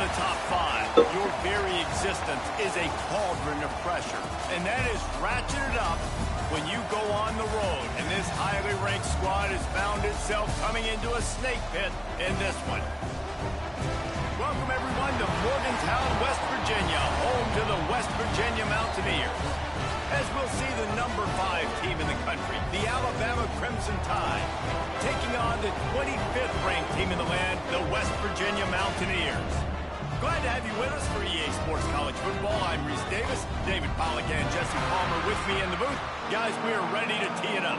the top five, your very existence is a cauldron of pressure. And that is ratcheted up when you go on the road. And this highly ranked squad has found itself coming into a snake pit in this one. Welcome, everyone, to Morgantown, West Virginia, home to the West Virginia Mountaineers. As we'll see the number 5 team in the country, the Alabama Crimson Tide, taking on the 25th ranked team in the land, the West Virginia Mountaineers. Glad to have you with us for EA Sports College Football. I'm Reese Davis, David Pollack and Jesse Palmer with me in the booth. Guys, we are ready to tee it up.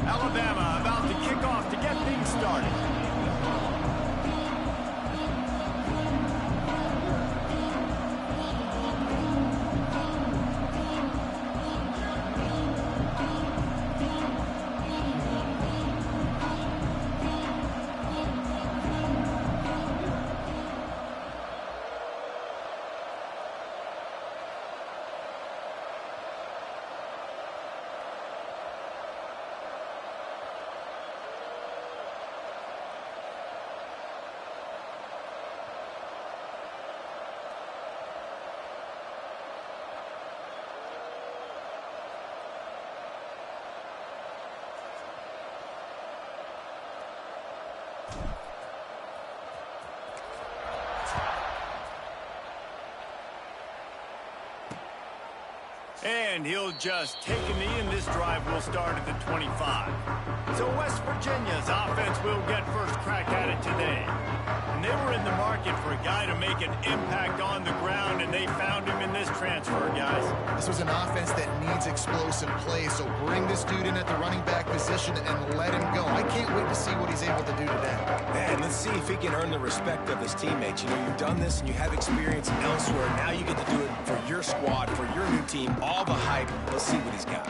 Alabama about to kick off to get things started. And he'll just take a knee, and this drive will start at the 25. So West Virginia's offense will get first crack at it today. And they were in the market for a guy to make an impact on the ground, and they found him in this transfer, guys. This was an offense that needs explosive plays, so bring this dude in at the running back position and let him go. I can't wait to see what he's able to do today. Man, let's see if he can earn the respect of his teammates. You know, you've done this and you have experience elsewhere. Now you get to do it for your squad, for your new team, all the hype. Let's see what he's got.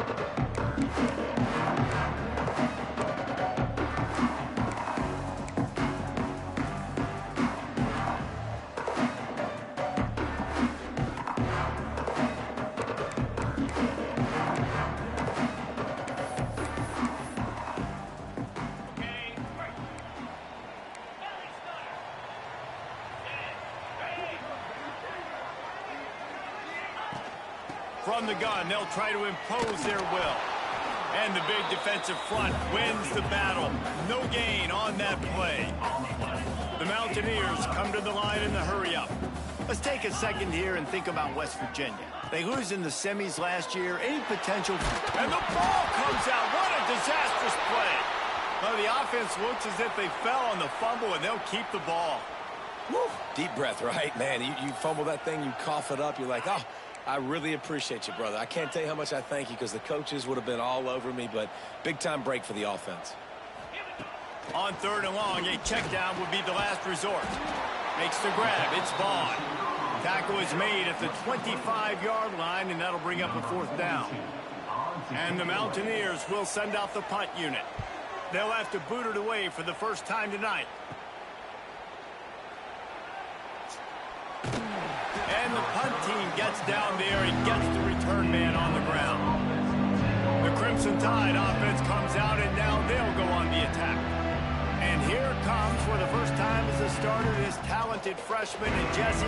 From the gun, they'll try to impose their will. And the big defensive front wins the battle. No gain on that play. The Mountaineers come to the line in the hurry-up. Let's take a second here and think about West Virginia. They lose in the semis last year. Any potential? And the ball comes out. What a disastrous play. Well, the offense looks as if they fell on the fumble, and they'll keep the ball. Woo. Deep breath, right? Man, you fumble that thing, you cough it up, you're like, oh, I really appreciate you, brother. I can't tell you how much I thank you because the coaches would have been all over me, but big-time break for the offense. On 3rd and long, a check down would be the last resort. Makes the grab. It's Vaughn. Tackle is made at the 25-yard line, and that'll bring up a 4th down. And the Mountaineers will send out the punt unit. They'll have to boot it away for the first time tonight. And the punt team gets down there and gets the return man on the ground. The Crimson Tide offense comes out, and now they'll go on the attack. And here comes, for the first time as a starter, this talented freshman. And Jesse,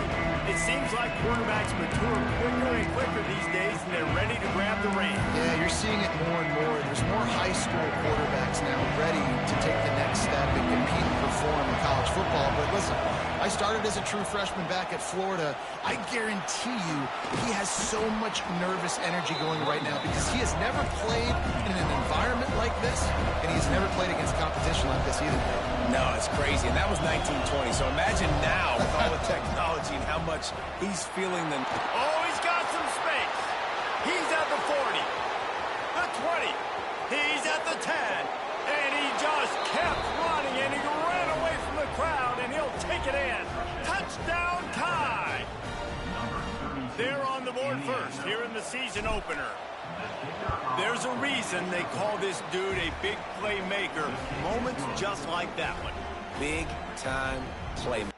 it seems like quarterbacks mature quicker and quicker these days, and they're ready to grab the reins. Yeah, you're seeing it more and more. There's more high school quarterbacks now ready to take the next step and compete and perform in college football. But listen, I started as a true freshman back at Florida. I guarantee you he has so much nervous energy going right now because he has never played in an environment like this, and he's never played against competition like this either. No, it's crazy, and that was 1920. So imagine now with all the technology and how much he's feeling the... Oh, he's got some space. He's at the 40, the 20. He's at the 10, and he just kept running, and he ran away from the the crowd, and he'll take it in. Touchdown tie! They're on the board first here in the season opener. There's a reason they call this dude a big playmaker. Moments just like that one. Big-time playmaker.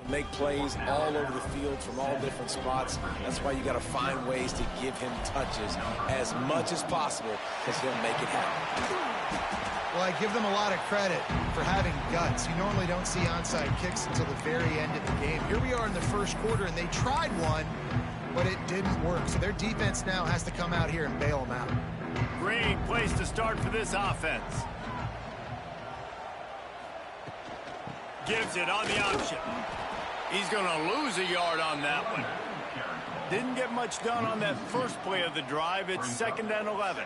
Make plays all over the field from all different spots. That's why you got to find ways to give him touches as much as possible, because he'll make it happen. Well, I give them a lot of credit for having guts. You normally don't see onside kicks until the very end of the game. Here we are in the first quarter, and they tried one, but it didn't work. So their defense now has to come out here and bail them out. Great place to start for this offense. Gives it on the option. He's going to lose a yard on that one. Didn't get much done on that first play of the drive. It's 2nd and 11.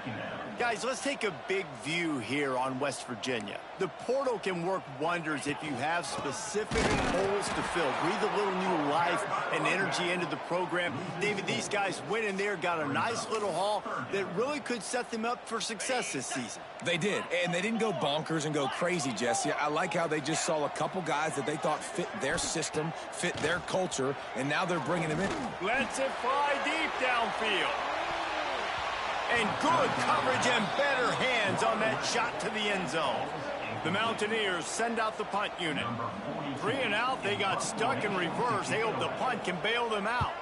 Guys, let's take a big view here on West Virginia. The portal can work wonders if you have specific holes to fill. Breathe a little new life and energy into the program. David, these guys went in there, got a nice little haul that really could set them up for success this season. They did, and they didn't go bonkers and go crazy, Jesse. I like how they just saw a couple guys that they thought fit their system, fit their culture, and now they're bringing them in. Lets it fly deep downfield. And good coverage and better hands on that shot to the end zone. The Mountaineers send out the punt unit. 3 and out, they got stuck in reverse. They hope the punt can bail them out.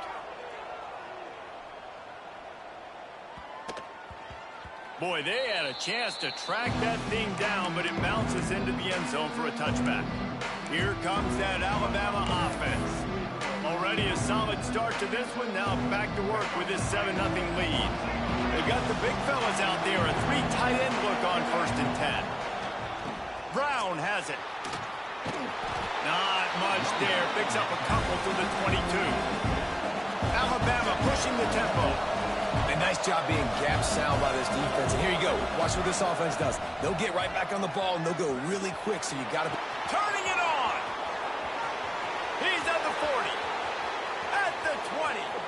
Boy, they had a chance to track that thing down, but it bounces into the end zone for a touchback. Here comes that Alabama offense. Already a solid start to this one. Now back to work with this 7-0 lead. They've got the big fellas out there. A 3 tight end look on 1st and 10. Brown has it. Not much there. Picks up a couple to the 22. Alabama pushing the tempo. A nice job being gap sound by this defense. And here you go. Watch what this offense does. They'll get right back on the ball, and they'll go really quick, so you got to be... Turning it on. He's at the 40. At the 20.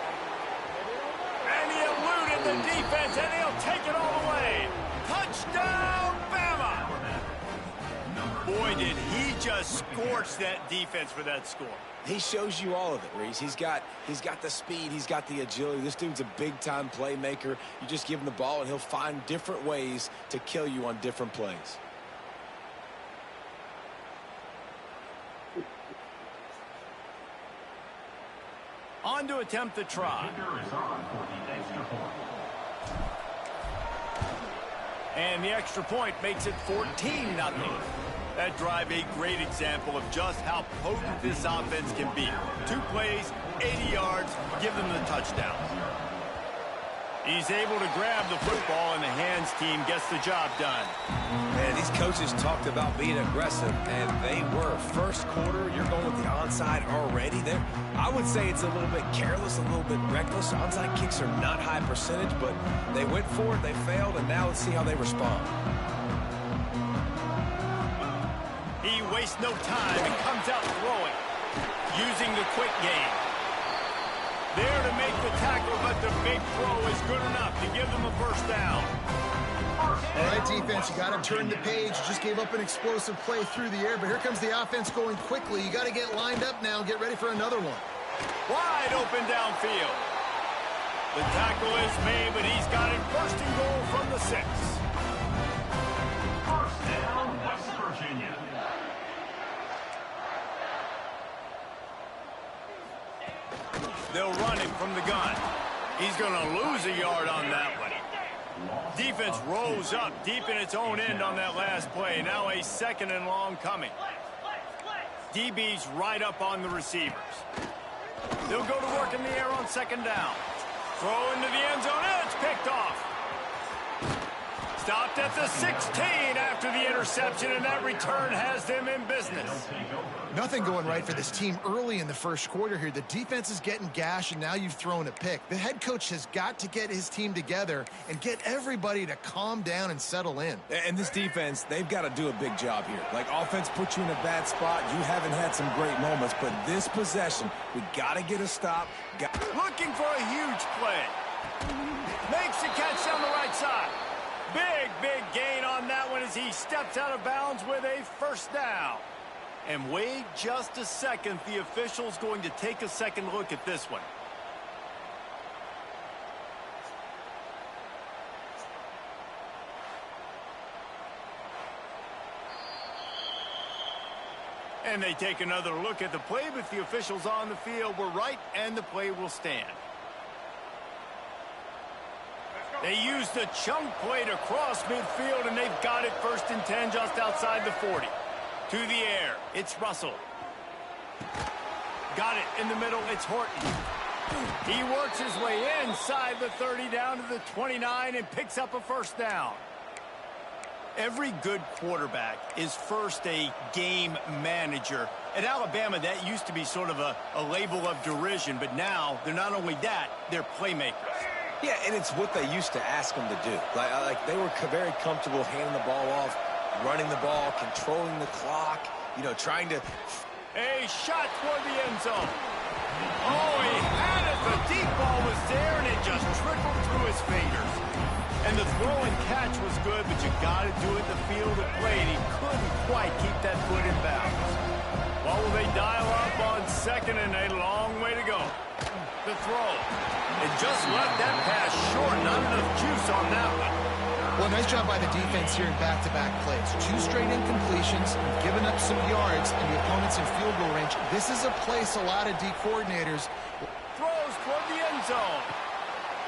And he eluded the defense, and he'll take it all the way. Touchdown, Bama! Boy, did he just scorch that defense for that score. He shows you all of it, Reese. He's got the speed. He's got the agility. This dude's a big-time playmaker. You just give him the ball, and he'll find different ways to kill you on different plays. On to attempt the try. And the extra point makes it 14-0. That drive a great example of just how potent this offense can be. 2 plays, 80 yards, give them the touchdown. He's able to grab the football, and the hands team gets the job done. Man, these coaches talked about being aggressive, and they were. First quarter, you're going with the onside already. I would say it's a little bit careless, a little bit reckless. Onside kicks are not high percentage, but they went for it, they failed, and now let's see how they respond. He wastes no time and comes out throwing, using the quick game. There to make the tackle, but the big throw is good enough to give them a 1st down. All right, defense, you got to turn the page. You just gave up an explosive play through the air, but here comes the offense going quickly. You got to get lined up now, get ready for another one. Wide open downfield. The tackle is made, but he's got it 1st and goal from the 6. 1st down, West Virginia. They'll run him from the gun. He's going to lose a yard on that one. Defense rose up deep in its own end on that last play. Now a 2nd and long coming. DB's right up on the receivers. They'll go to work in the air on 2nd down. Throw into the end zone. It's picked off. Stopped at the 16 after the interception, and that return has them in business. Nothing going right for this team early in the 1st quarter here. The defense is getting gashed, and now you've thrown a pick. The head coach has got to get his team together and get everybody to calm down and settle in. And this defense, they've got to do a big job here. Like, offense puts you in a bad spot. You haven't had some great moments, but this possession, we got to get a stop. Looking for a huge play. Makes the catch down the right side. Big gain on that one as he steps out of bounds with a 1st down. And wait just a second. The official's going to take a second look at this one. And they take another look at the play, but the officials on the field were right, and the play will stand. They used the chunk play to cross midfield, and they've got it 1st and 10 just outside the 40. To the air, it's Russell. Got it in the middle, it's Horton. He works his way inside the 30 down to the 29 and picks up a 1st down. Every good quarterback is first a game manager. At Alabama, that used to be sort of a label of derision, but now they're not only that, they're playmakers. Yeah, and it's what they used to ask them to do. Like they were very comfortable handing the ball off, running the ball, controlling the clock, trying to... A shot toward the end zone. Oh, he had it. The deep ball was there, and it just trickled through his fingers. And the throw and catch was good, but you got to do it in the field of play, and he couldn't quite keep that foot in bounds. Well, will they dial up on 2nd and a long way to go? The throw. And just left that pass short. Not enough juice on that one. Well, nice job by the defense here in back-to-back plays. 2 straight incompletions, giving up some yards, and the opponent's in field goal range. This is a place a lot of D coordinators... Throws toward the end zone.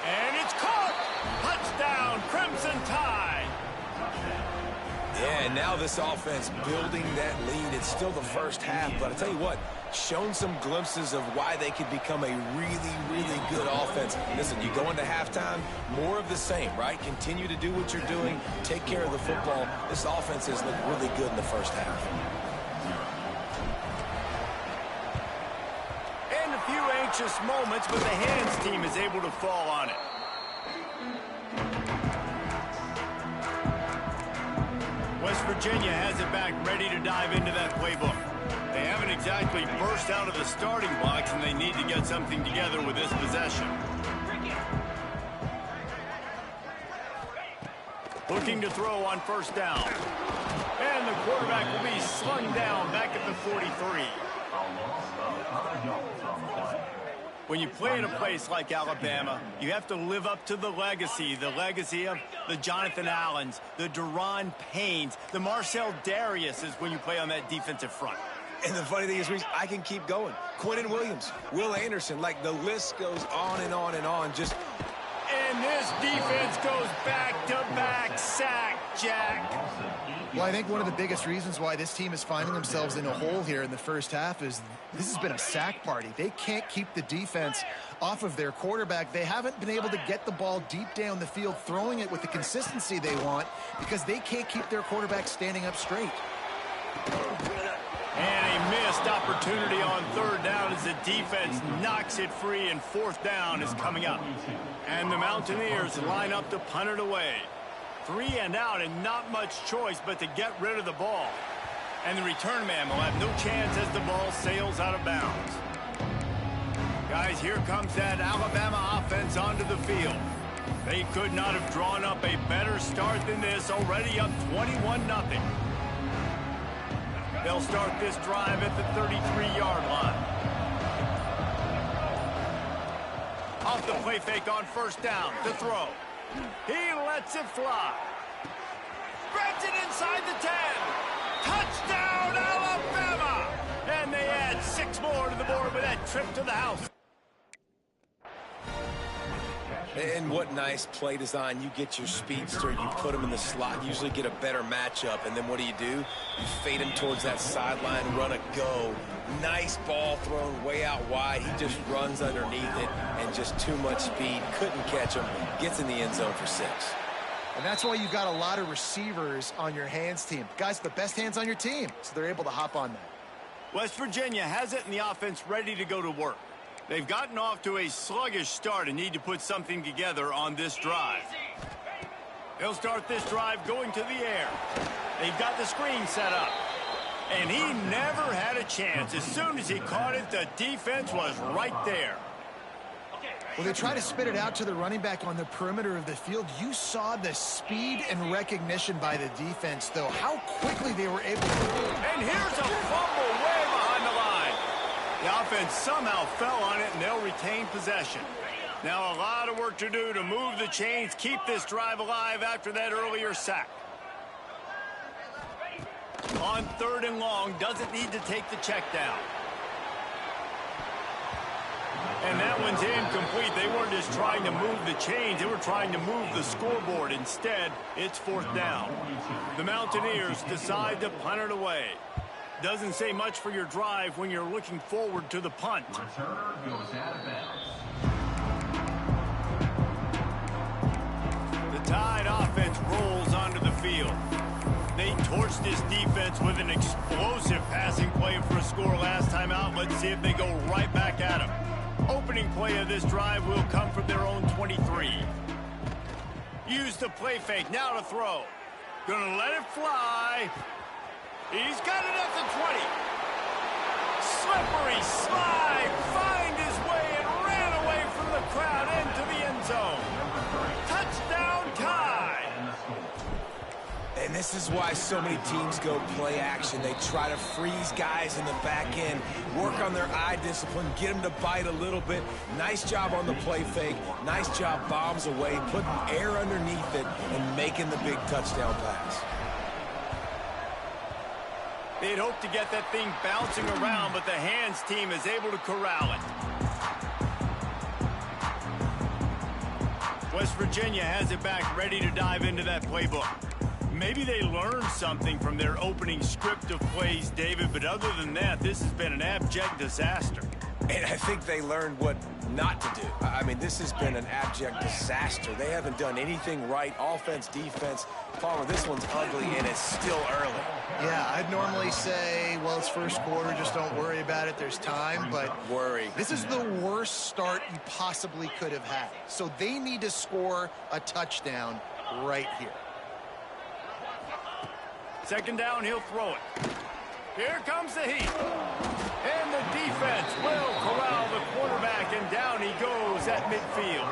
And it's caught. Touchdown, Crimson Tide. Yeah, and now this offense building that lead. It's still the first half, but I tell you what, shown some glimpses of why they could become a really, really good offense. Listen, you go into halftime, more of the same, right? Continue to do what you're doing, take care of the football. This offense has looked really good in the first half. And a few anxious moments, but the hands team is able to fall on it. West Virginia has it back, ready to dive into that playbook. They haven't exactly burst out of the starting blocks, and they need to get something together with this possession. Looking to throw on first down. And the quarterback will be slung down back at the 43. When you play in a place like Alabama, you have to live up to the legacy of the Jonathan Allens, the Deron Paynes, the Marcel Dariuses when you play on that defensive front. And the funny thing is, Reese, I can keep going. Quinnen Williams, Will Anderson, like the list goes on and on and on. And this defense goes back-to-back sack, Jack. Well, I think one of the biggest reasons why this team is finding themselves in a hole here in the first half is this has been a sack party. They can't keep the defense off of their quarterback. They haven't been able to get the ball deep down the field, throwing it with the consistency they want because they can't keep their quarterback standing up straight. And a missed opportunity on third down as the defense knocks it free, and fourth down is coming up. And the Mountaineers line up to punt it away. 3 and out, and not much choice but to get rid of the ball. And the return man will have no chance as the ball sails out of bounds. Guys, here comes that Alabama offense onto the field. They could not have drawn up a better start than this, already up 21-0. They'll start this drive at the 33-yard line. Off the play fake on first down to throw. He lets it fly. Spreads it inside the 10. Touchdown, Alabama! And they add 6 more to the board with that trip to the house. And what nice play design. You get your speedster, you put him in the slot, usually get a better matchup, and then what do? You fade him towards that sideline, run a go. Nice ball thrown way out wide. He just runs underneath it, and just too much speed. Couldn't catch him. Gets in the end zone for 6. And that's why you've got a lot of receivers on your hands team. Guys, the best hands on your team, so they're able to hop on that. West Virginia has it in the offense ready to go to work. They've gotten off to a sluggish start and need to put something together on this drive. They'll start this drive going to the air. They've got the screen set up. And he never had a chance. As soon as he caught it, the defense was right there. Well, they try to spit it out to the running back on the perimeter of the field. You saw the speed and recognition by the defense, though. How quickly they were able to move. And here's a fumble way behind the line. The offense somehow fell on it, and they'll retain possession. Now a lot of work to do to move the chains, keep this drive alive after that earlier sack. On third and long, doesn't need to take the check down. And that one's incomplete. They weren't just trying to move the chains, they were trying to move the scoreboard. Instead, it's fourth down. The Mountaineers decide to punt it away. Doesn't say much for your drive when you're looking forward to the punt. Returner goes out of bounds. The Tide offense rolls onto the field. They torched this defense with an explosive passing play for a score last time out. Let's see if they go right back at them. Opening play of this drive will come from their own 23. Use the play fake, now to throw. Gonna let it fly. He's got it at the 20. Slippery slide, find his way and ran away from the crowd into the end zone. Touchdown Tide. And this is why so many teams go play action. They try to freeze guys in the back end, work on their eye discipline, get them to bite a little bit. Nice job on the play fake. Nice job bombs away, putting air underneath it and making the big touchdown pass. They'd hoped to get that thing bouncing around, but the hands team is able to corral it. West Virginia has it back, ready to dive into that playbook. maybe they learned something from their opening script of plays, David, but other than that, this has been an abject disaster. And I think they learned what not to do. I mean, this has been an abject disaster. They haven't done anything right, offense, defense. Palmer, this one's ugly, and it's still early. Yeah, I'd normally say, well, it's first quarter, just don't worry about it, there's time, but this is the worst start you possibly could have had. So they need to score a touchdown right here. Second down, he'll throw it. Here comes the heat. And the defense will corral the quarterback, and down he goes at midfield.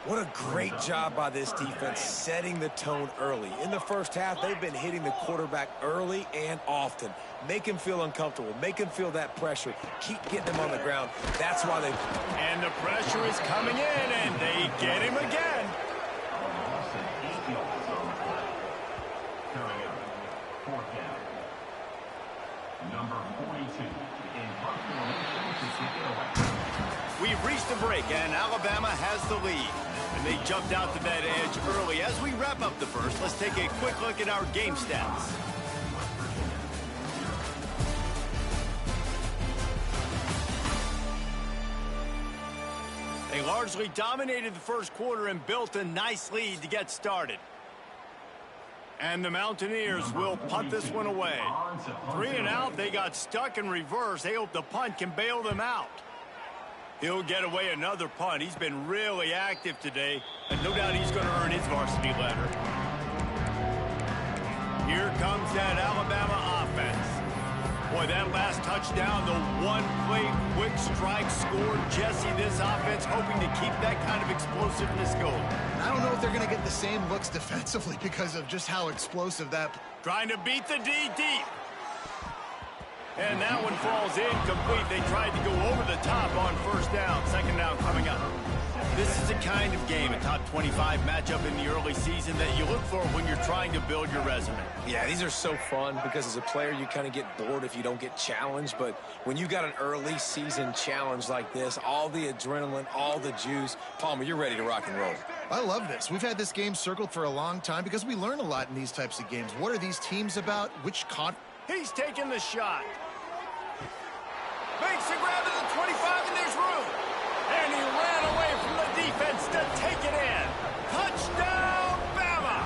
What a great job by this defense setting the tone early. In the first half, they've been hitting the quarterback early and often. Make him feel uncomfortable. Make him feel that pressure. Keep getting him on the ground. That's why they... And the pressure is coming in, and they get him again. Number 42 in punt formation to kick it away. We've reached the break, and Alabama has the lead. And they jumped out to that edge early. As we wrap up the first, let's take a quick look at our game stats. They largely dominated the first quarter and built a nice lead to get started. And the Mountaineers will punt this one away. 3 and out, they got stuck in reverse. They hope the punt can bail them out. He'll get away another punt. He's been really active today, and no doubt he's going to earn his varsity letter. Here comes that Alabama offense. Boy, that last touchdown, the one-play quick strike scored. Jesse, this offense hoping to keep that kind of explosiveness going. I don't know if they're going to get the same looks defensively because of just how explosive that... Trying to beat the D deep. And that one falls incomplete. They tried to go over the top on first down. Second down coming up. This is the kind of game, a top 25 matchup in the early season, that you look for when you're trying to build your resume. Yeah, these are so fun because as a player, you kind of get bored if you don't get challenged. But when you got an early season challenge like this, all the adrenaline, all the juice, Palmer, you're ready to rock and roll. I love this. We've had this game circled for a long time because we learn a lot in these types of games. What are these teams about? Which He's taking the shot. Makes a grab at the 25, and there's room. And he ran away from the defense to take it in. Touchdown, Bama!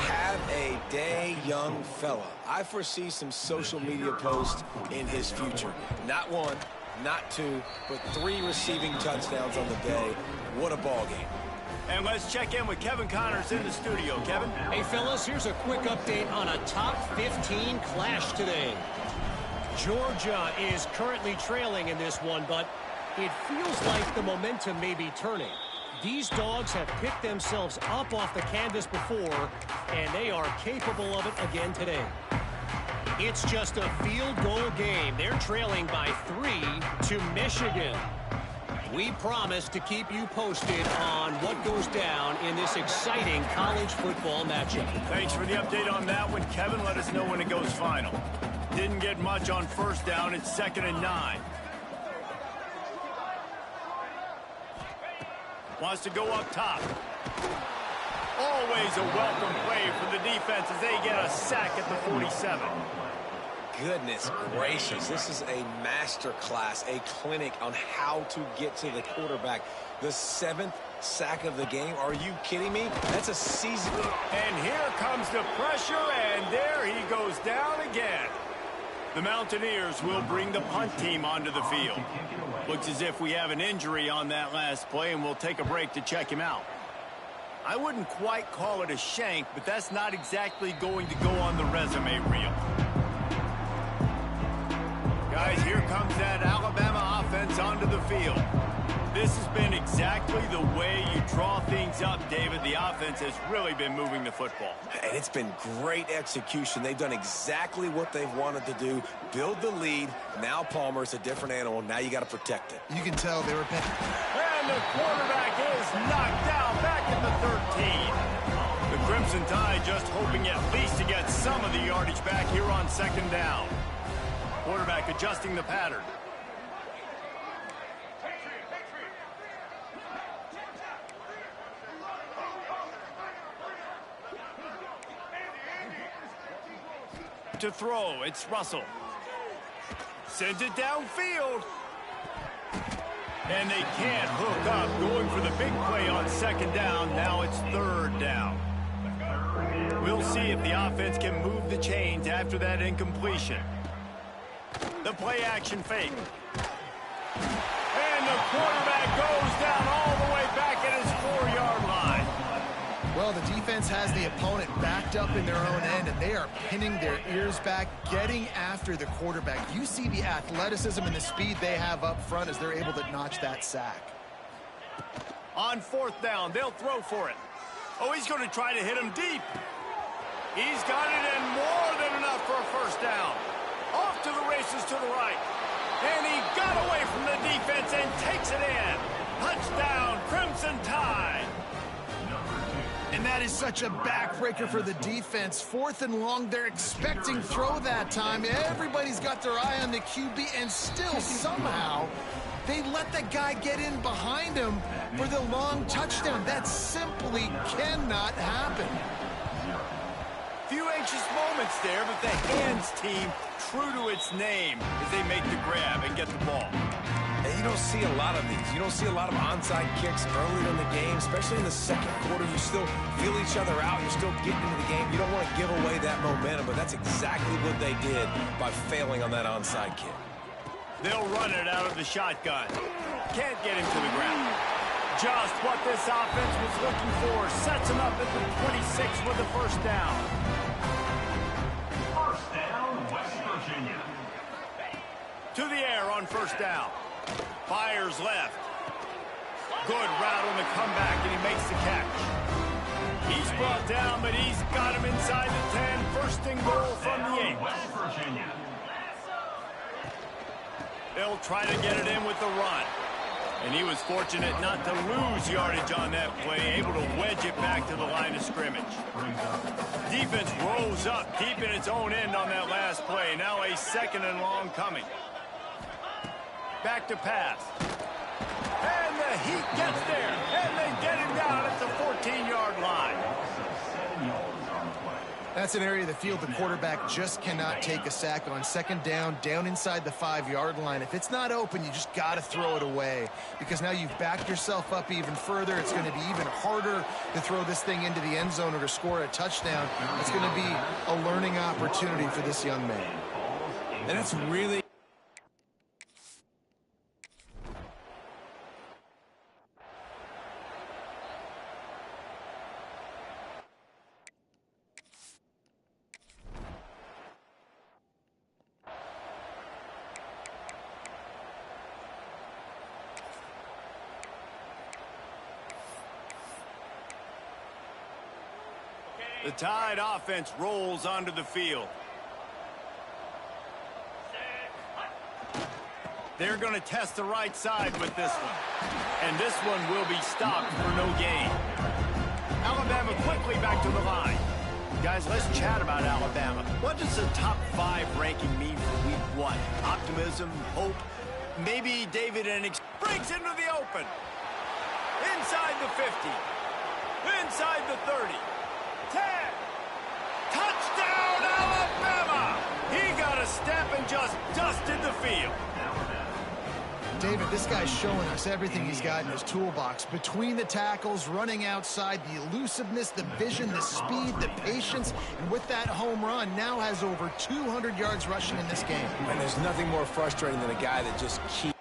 Have a day, young fella. I foresee some social media posts in his future. Not 1, not 2, but 3 receiving touchdowns on the day. What a ball game. And let's check in with Kevin Connors in the studio. Kevin? Hey, fellas, here's a quick update on a top 15 clash today. Georgia is currently trailing in this one, but it feels like the momentum may be turning. These dogs have picked themselves up off the canvas before, and they are capable of it again today. It's just a field goal game. They're trailing by 3 to Michigan. We promise to keep you posted on what goes down in this exciting college football matchup. Thanks for the update on that one, Kevin. Let us know when it goes final. Didn't get much on first down. It's 2nd and 9. Wants to go up top. Always a welcome play for the defense as they get a sack at the 47. Goodness gracious, this is a master class, a clinic on how to get to the quarterback. The 7th sack of the game. Are you kidding me? That's a season. And here comes the pressure, and there he goes down again. The Mountaineers will bring the punt team onto the field. Looks as if we have an injury on that last play, and we'll take a break to check him out. I wouldn't quite call it a shank, but that's not exactly going to go on the resume reel. Guys, here comes that Alabama offense onto the field. This has been exactly the way you draw things up, David. The offense has really been moving the football. And it's been great execution. They've done exactly what they've wanted to do. Build the lead. Now Palmer's a different animal. Now you got to protect it. You can tell they were... And the quarterback is knocked down back at the 13. The Crimson Tide just hoping at least to get some of the yardage back here on 2nd down. Quarterback adjusting the pattern. To throw, it's Russell. Sends it downfield. And they can't hook up. Going for the big play on second down. Now it's third down. We'll see if the offense can move the chains after that incompletion. The play action fake. And the quarterback goes down all the way back at his 4-yard line. Well, the defense has the opponent backed up in their own end, and they are pinning their ears back, getting after the quarterback. You see the athleticism and the speed they have up front as they're able to notch that sack. On fourth down, they'll throw for it. Oh, he's going to try to hit him deep. He's got it in more than enough for a first down. Off to the races to the right. And he got away from the defense and takes it in. Touchdown, Crimson Tide. And that is such a backbreaker for the defense. Fourth and long, they're expecting throw that time. Everybody's got their eye on the QB, and still somehow they let the guy get in behind him for the long touchdown. That simply cannot happen. Few anxious moments there, but the hands team true to its name as they make the grab and get the ball. And you don't see a lot of these. You don't see a lot of onside kicks earlier in the game, especially in the second quarter. You still feel each other out. You're still getting into the game. You don't want to give away that momentum, but that's exactly what they did by failing on that onside kick. They'll run it out of the shotgun. Can't get him to the ground. Just what this offense was looking for. Sets him up at the 26 with the first down. First down, West Virginia. To the air on first down. Fires left. Good route on the comeback, and he makes the catch. He's brought down, but he's got him inside the 10. First and goal from the 8. West Virginia. They'll try to get it in with the run. And he was fortunate not to lose yardage on that play, able to wedge it back to the line of scrimmage. Defense rose up, keeping its own end on that last play. Now a second and long coming. Back to pass. And the Heat gets there. And they get him down at the 14-yard line. That's an area of the field the quarterback just cannot take a sack on. Second down, down inside the 5-yard line. If it's not open, you just got to throw it away, because now you've backed yourself up even further. It's going to be even harder to throw this thing into the end zone or to score a touchdown. It's going to be a learning opportunity for this young man. And it's really... The Tide offense rolls onto the field. They're going to test the right side with this one. And this one will be stopped for no gain. Alabama quickly back to the line. Guys, let's chat about Alabama. What does the top 5 ranking mean for week 1? Optimism, hope, maybe David Enix breaks into the open. Inside the 50. Inside the 30. 10. Touchdown, Alabama! He got a step and just dusted the field. David, this guy's showing us everything he's got in his toolbox. Between the tackles, running outside, the elusiveness, the vision, the speed, the patience, and with that home run, now has over 200 yards rushing in this game. And there's nothing more frustrating than a guy that just keeps...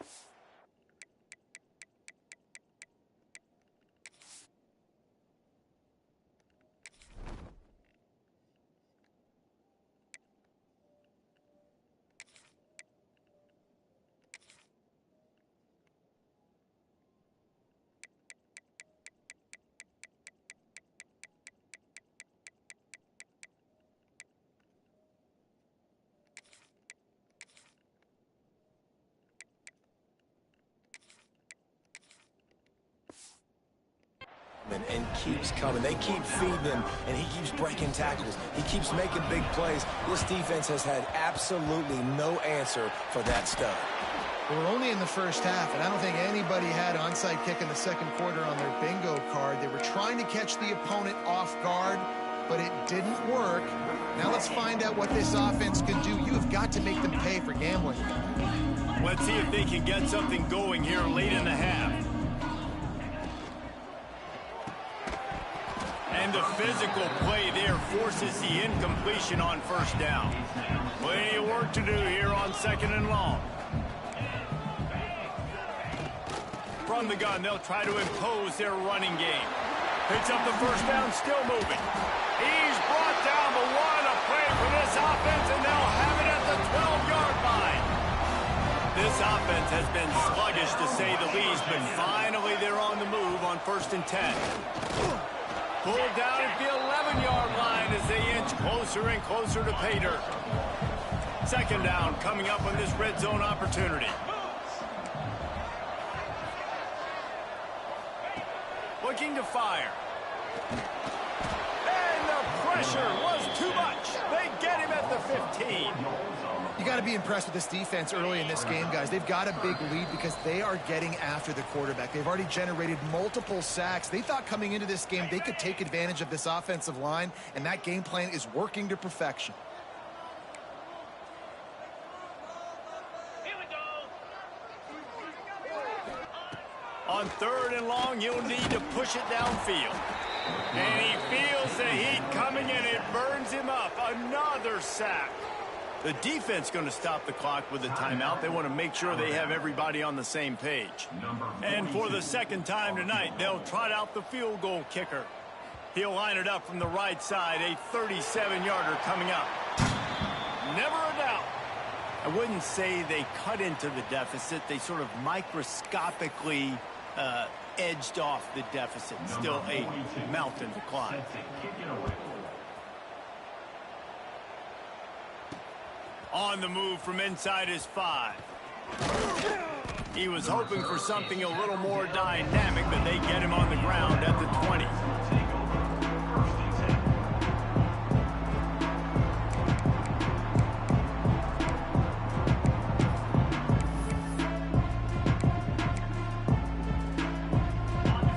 and keeps coming. They keep feeding him, and he keeps breaking tackles. He keeps making big plays. This defense has had absolutely no answer for that stud. We're only in the first half, and I don't think anybody had onside kick in the second quarter on their bingo card. They were trying to catch the opponent off guard. but it didn't work. Now let's find out what this offense can do. You have got to make them pay for gambling. Let's see if they can get something going here late in the half. And the physical play there forces the incompletion on first down. Plenty of work to do here on 2nd and long. From the gun, they'll try to impose their running game. Picks up the first down, still moving. He's brought down, but what a play for this offense, and they'll have it at the 12-yard line. This offense has been sluggish, to say the least, but finally they're on the move on 1st and 10. Pulled down at the 11-yard line as they inch closer and closer to pay dirt. 2nd down coming up on this red zone opportunity. Looking to fire. And the pressure was too much. They get him at the 15. You got to be impressed with this defense early in this game, guys. They've got a big lead because they are getting after the quarterback. They've already generated multiple sacks. They thought coming into this game they could take advantage of this offensive line, and that game plan is working to perfection. On 3rd and long, you'll need to push it downfield. And he feels the heat coming, and it burns him up. Another sack. The defense going to stop the clock with a timeout. They want to make sure they have everybody on the same page. And for the 2nd time tonight, they'll trot out the field goal kicker. He'll line it up from the right side, a 37-yarder coming up. Never a doubt. I wouldn't say they cut into the deficit. They sort of microscopically edged off the deficit. Still a mountain to climb. On the move from inside his 5. He was hoping for something a little more dynamic, but they get him on the ground at the 20.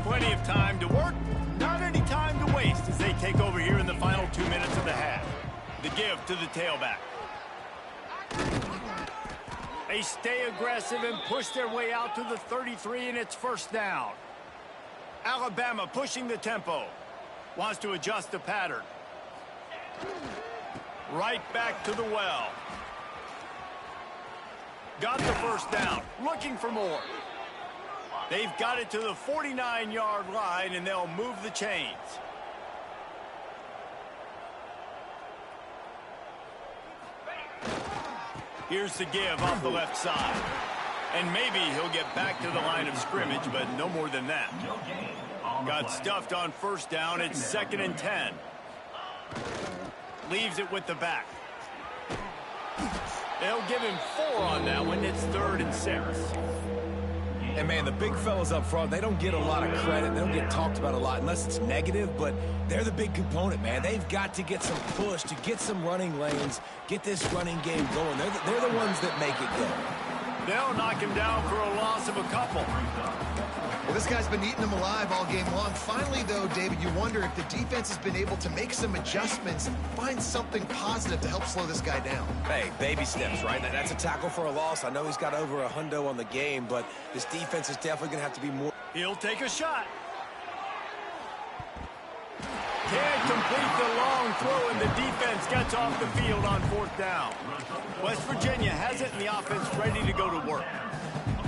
Plenty of time to work, not any time to waste as they take over here in the final 2 minutes of the half. The give to the tailback. They stay aggressive and push their way out to the 33, and it's 1st down. Alabama pushing the tempo. Wants to adjust the pattern. Right back to the well. Got the 1st down. Looking for more. They've got it to the 49-yard line, and they'll move the chains. Here's the give off the left side. And maybe he'll get back to the line of scrimmage, but no more than that. Got stuffed on 1st down. It's 2nd and 10. Leaves it with the back. They'll give him 4 on that one. It's 3rd and 6. And, man, the big fellas up front, they don't get a lot of credit. They don't get talked about a lot unless it's negative, but they're the big component, man. They've got to get some push, to get some running lanes, get this running game going. They're the ones that make it go. They'll knock him down for a loss of a couple. Well, this guy's been eating them alive all game long. Finally, though, David, you wonder if the defense has been able to make some adjustments, find something positive to help slow this guy down. Hey, baby steps, right? That's a tackle for a loss. I know he's got over $100 on the game, but this defense is definitely going to have to be more. He'll take a shot. Can't complete the long throw, and the defense gets off the field on 4th down. West Virginia has it, and the offense ready to go to work.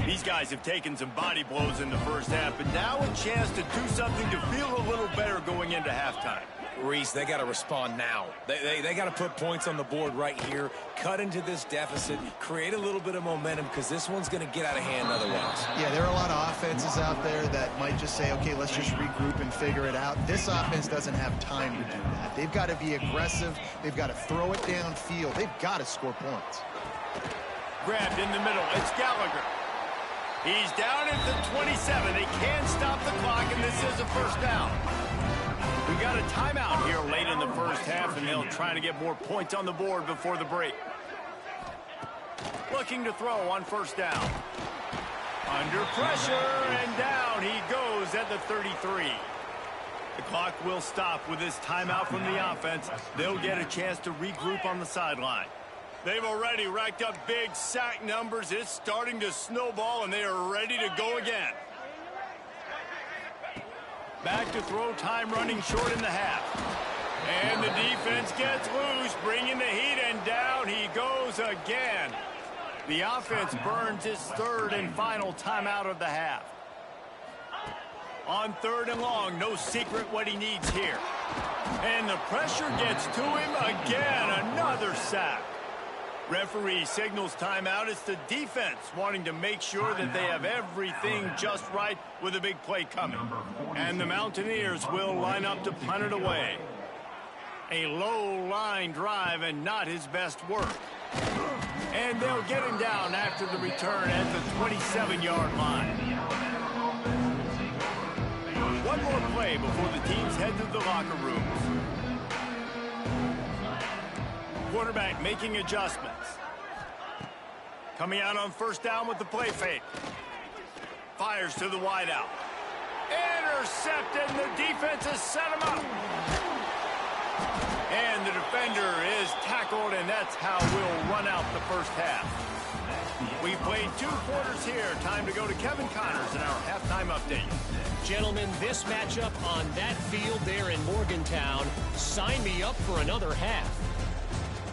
These guys have taken some body blows in the 1st half, but now a chance to do something to feel a little better going into halftime. Reese, they got to respond now. They got to put points on the board right here, cut into this deficit, create a little bit of momentum, because this one's going to get out of hand otherwise. Yeah, there are a lot of offenses out there that might just say, okay, let's just regroup and figure it out. This offense doesn't have time to do that. They've got to be aggressive. They've got to throw it downfield. They've got to score points. Grabbed in the middle. It's Gallagher. He's down at the 27. They can't stop the clock, and this is a 1st down. We got a timeout here late in the 1st half, and they'll try to get more points on the board before the break. Looking to throw on 1st down. Under pressure, and down he goes at the 33. The clock will stop with this timeout from the offense. They'll get a chance to regroup on the sideline. They've already racked up big sack numbers. It's starting to snowball, and they are ready to go again. Back to throw, time running short in the half. And the defense gets loose, bringing the heat, and down he goes again. The offense burns its third and final timeout of the half. On 3rd and long, no secret what he needs here. And the pressure gets to him again, another sack. Referee signals timeout. It's the defense wanting to make sure that they have everything just right with a big play coming. And the Mountaineers will line up to punt it away. A low line drive and not his best work. And they'll get him down after the return at the 27-yard line. One more play before the teams head to the locker rooms. Quarterback making adjustments. Coming out on 1st down with the play fake. Fires to the wideout. Intercepted, and the defense has set him up. And the defender is tackled, and that's how we'll run out the first half. We played 2 quarters here. Time to go to Kevin Connors in our halftime update. Gentlemen, this matchup on that field there in Morgantown, sign me up for another half.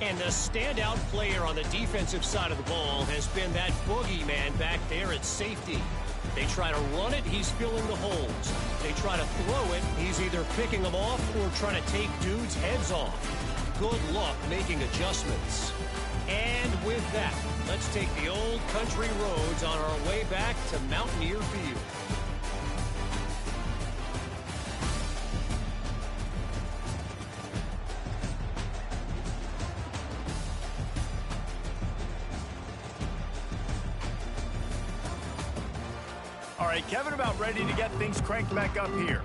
And the standout player on the defensive side of the ball has been that boogeyman back there at safety. They try to run it, he's filling the holes. They try to throw it, he's either picking them off or trying to take dudes' heads off. Good luck making adjustments. And with that, let's take the old country roads on our way back to Mountaineer Field. All right, Kevin, about ready to get things cranked back up here.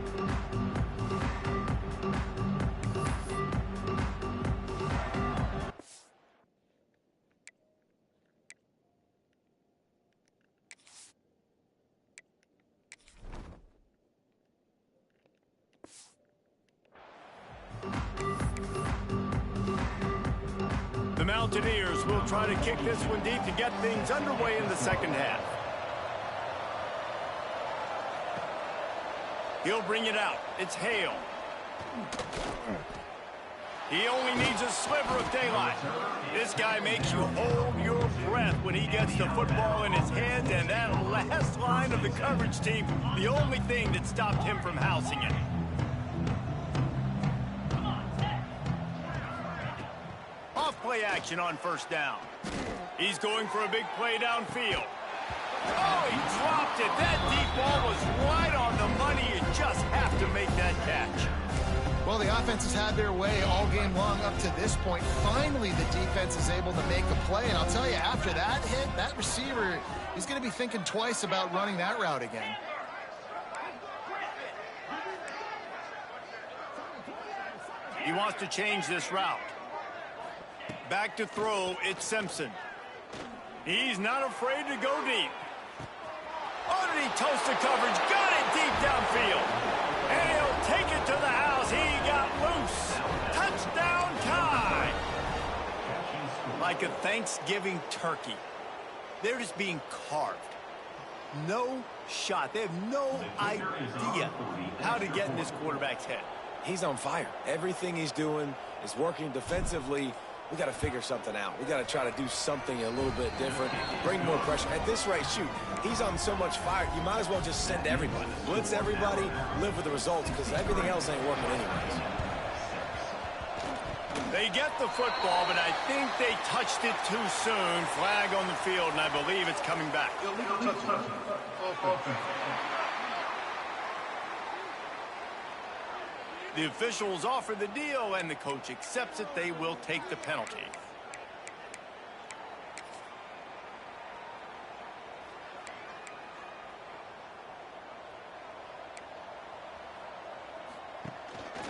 The Mountaineers will try to kick this one deep to get things underway in the second half. He'll bring it out. It's Hale. He only needs a sliver of daylight. This guy makes you hold your breath when he gets the football in his hands, and that last line of the coverage team, the only thing that stopped him from housing it. Off-play action on 1st down. He's going for a big play downfield. Oh, he dropped it. That deep ball was right on the money. You just have to make that catch. Well, the offense has had their way all game long up to this point. Finally, the defense is able to make a play. And I'll tell you, after that hit, that receiver, he's going to be thinking twice about running that route again. He wants to change this route. Back to throw, it's Simpson. He's not afraid to go deep. Oh, did he toast the coverage? Got it deep downfield. And he'll take it to the house. He got loose. Touchdown time. Like a Thanksgiving turkey. They're just being carved. No shot. They have no idea how to get in this quarterback's head. He's on fire. Everything he's doing is working defensively. We got to figure something out. We got to try to do something a little bit different, bring more pressure. At this rate, shoot, he's on so much fire, you might as well just send everybody. Blitz everybody, live with the results, because everything else ain't working anyways. They get the football, but I think they touched it too soon. Flag on the field, and I believe it's coming back. The officials offer the deal, and the coach accepts it. They will take the penalty.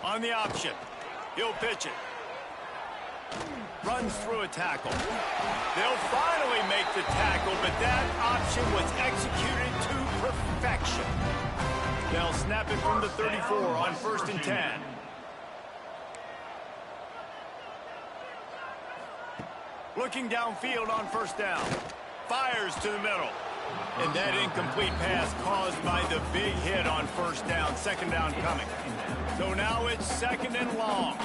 On the option, he'll pitch it. Runs through a tackle. They'll finally make the tackle, but that option was executed to perfection. They'll snap it from the 34 on 1st and 10. Looking downfield on 1st down. Fires to the middle. And that incomplete pass caused by the big hit on 1st down. 2nd down coming. So now it's 2nd and long.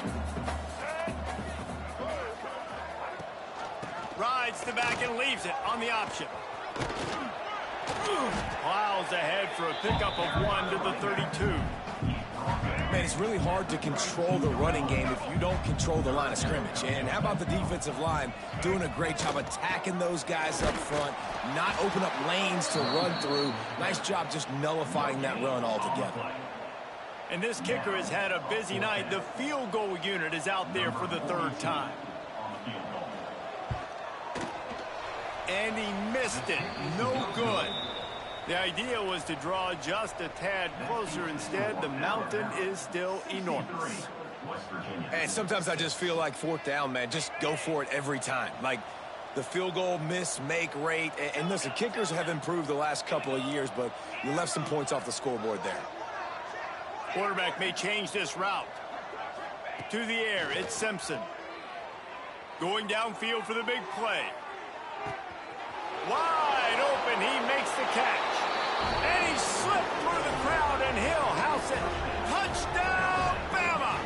Rides the back and leaves it on the option. Plows ahead for a pickup of 1 to the 32. Man, it's really hard to control the running game if you don't control the line of scrimmage. And how about the defensive line doing a great job attacking those guys up front, not open up lanes to run through. Nice job just nullifying that run altogether. And this kicker has had a busy night. The field goal unit is out there for the 3rd time. And he missed it. No good. The idea was to draw just a tad closer. Instead, the mountain is still enormous. And sometimes I just feel like 4th down, man, just go for it every time. Like the field goal miss-make rate. And listen, kickers have improved the last couple of years, but you left some points off the scoreboard there. Quarterback may change this route. To the air, it's Simpson. Going downfield for the big play. Wide open, he makes the catch. And he slipped through the crowd, and he'll house it. Touchdown, Bama!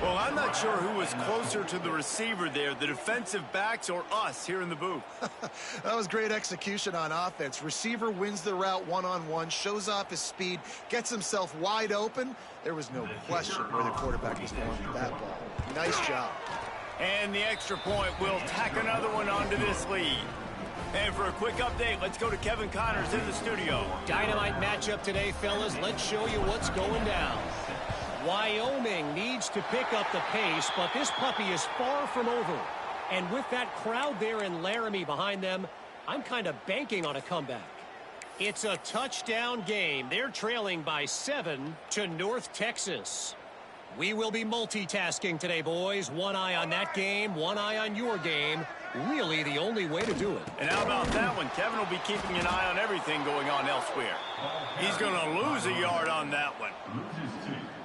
Well, I'm not sure who was closer to the receiver there, the defensive backs or us here in the booth. That was great execution on offense. Receiver wins the route one-on-one, shows off his speed, gets himself wide open. There was no question where the quarterback was going with that ball. Nice job. And the extra point will tack another one onto this lead. And for a quick update, let's go to Kevin Connors in the studio. Dynamite matchup today, fellas. Let's show you what's going down. Wyoming needs to pick up the pace, but this puppy is far from over. And with that crowd there in Laramie behind them, I'm kind of banking on a comeback. It's a touchdown game. They're trailing by 7 to North Texas. We will be multitasking today, boys. One eye on that game, one eye on your game. Really the only way to do it. And how about that one? Kevin will be keeping an eye on everything going on elsewhere. He's going to lose a yard on that one.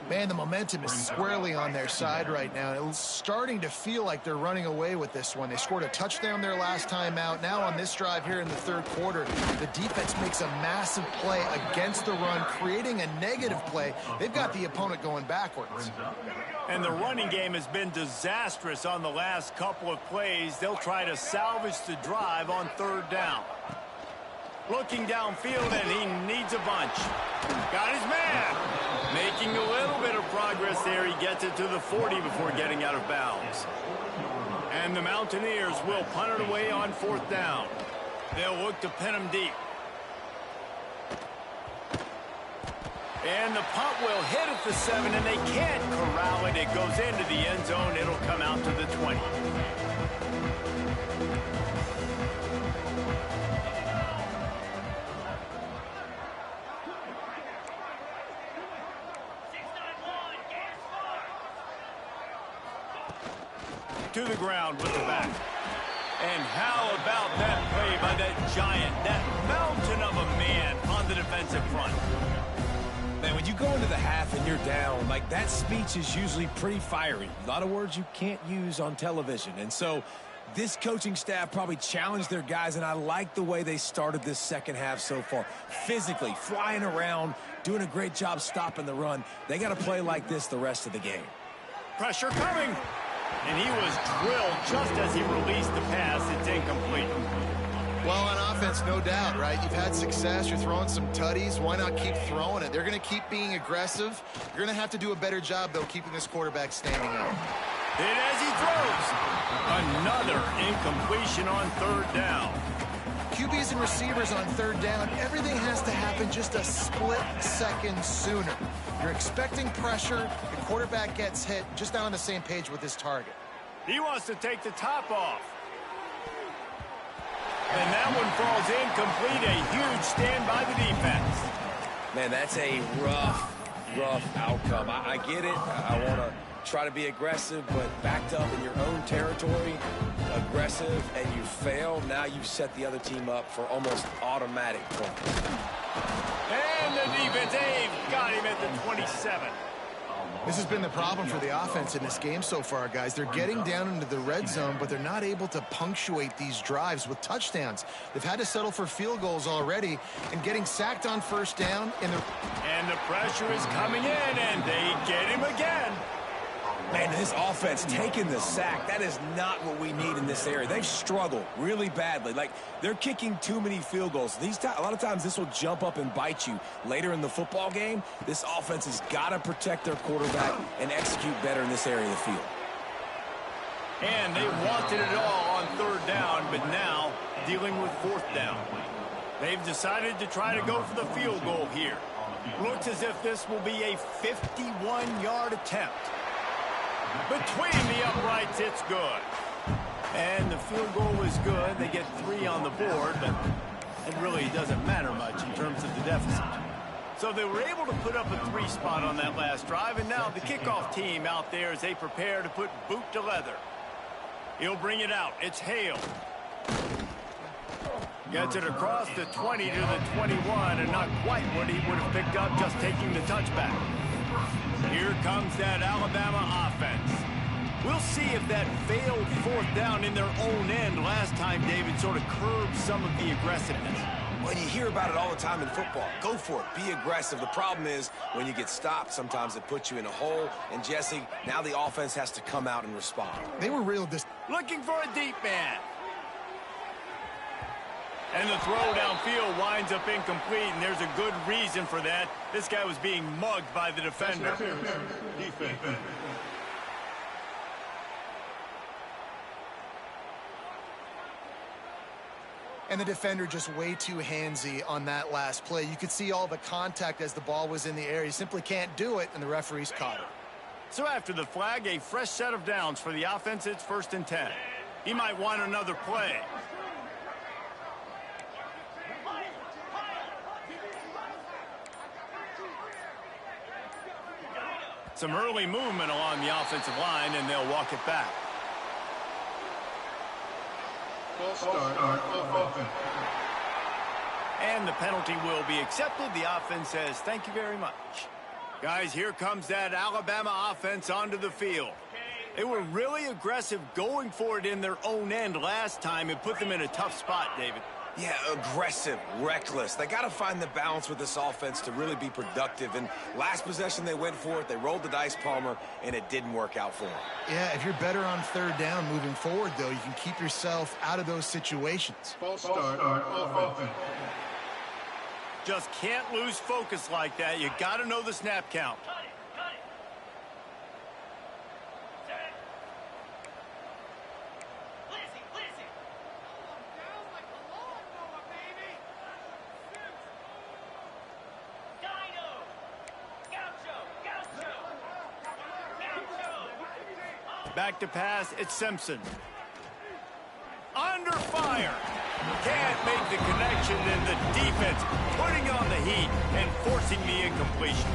Man, the momentum is squarely on their side right now. It's starting to feel like they're running away with this one. They scored a touchdown their last time out. Now on this drive here in the 3rd quarter, the defense makes a massive play against the run, creating a negative play. They've got the opponent going backwards. And the running game has been disastrous on the last couple of plays. They'll try to salvage the drive on 3rd down. Looking downfield, and he needs a bunch. Got his man. Making a little bit of progress there. He gets it to the 40 before getting out of bounds. And the Mountaineers will punt it away on 4th down. They'll look to pin him deep. And the punt will hit at the 7, and they can't corral it. It goes into the end zone. It'll come out to the 20. To the ground with the back. And how about that play by that giant, that mountain of a man on the defensive front? Man, when you go into the half and you're down, like that speech is usually pretty fiery. A lot of words you can't use on television. And so this coaching staff probably challenged their guys, and I like the way they started this second half so far. Physically, flying around, doing a great job stopping the run. They got to play like this the rest of the game. Pressure coming. And he was drilled just as he released the pass. It's incomplete. Well, on offense, no doubt, right? You've had success. You're throwing some tutties. Why not keep throwing it? They're going to keep being aggressive. You're going to have to do a better job, though, keeping this quarterback standing out. And as he throws, another incompletion on 3rd down. QBs and receivers on 3rd down, everything has to happen just a split second sooner. You're expecting pressure, the quarterback gets hit, just not on the same page with his target. He wants to take the top off. And that one falls incomplete. A huge stand by the defense. Man, that's a rough outcome. I get it. I want to try to be aggressive, but backed up in your own territory, aggressive. aggressive and you fail, now you've set the other team up for almost automatic points. And the defense, they've got him at the 27. This has been the problem for the offense in this game so far, guys. They're getting down into the red zone, but they're not able to punctuate these drives with touchdowns. They've had to settle for field goals already, and getting sacked on first down. And the pressure is coming in, and they get him again. Man, this offense taking the sack, that is not what we need in this area. They've struggled really badly. Like, they're kicking too many field goals. A lot of times this will jump up and bite you later in the football game. This offense has got to protect their quarterback and execute better in this area of the field. And they wanted it all on third down, but now dealing with fourth down. They've decided to try to go for the field goal here. Looks as if this will be a 51-yard attempt. Between the uprights, it's good. And the field goal is good. They get 3 on the board, but it really doesn't matter much in terms of the deficit. So they were able to put up a 3 spot on that last drive, and now the kickoff team out there as they prepare to put boot to leather. He'll bring it out. It's Hale. Gets it across the 20 to the 21, and not quite what he would have picked up just taking the touchback. Here comes that Alabama offense. We'll see if that failed fourth down in their own end last time, David, sort of curbed some of the aggressiveness. Well, you hear about it all the time in football. Go for it. Be aggressive. The problem is when you get stopped, sometimes it puts you in a hole. And, Jesse, now the offense has to come out and respond. they were real Looking for a deep man. And the throw downfield winds up incomplete, and there's a good reason for that. This guy was being mugged by the defender. And the defender just way too handsy on that last play. You could see all the contact as the ball was in the air. He simply can't do it, and the referees caught it. So after the flag, a fresh set of downs for the offense. It's 1st and 10. He might want another play. Some early movement along the offensive line, and they'll walk it back. And the penalty will be accepted. The offense says, thank you very much. Guys, here comes that Alabama offense onto the field. They were really aggressive going for it in their own end last time. It put them in a tough spot, David. Yeah, aggressive, reckless. They got to find the balance with this offense to really be productive. And last possession, they went for it. They rolled the dice, Palmer, and it didn't work out for them. Yeah, if you're better on third down moving forward, though, you can keep yourself out of those situations. Just can't lose focus like that. You got to know the snap count. Back to pass, it's Simpson. Under fire. Can't make the connection, and the defense putting on the heat and forcing the incompletion.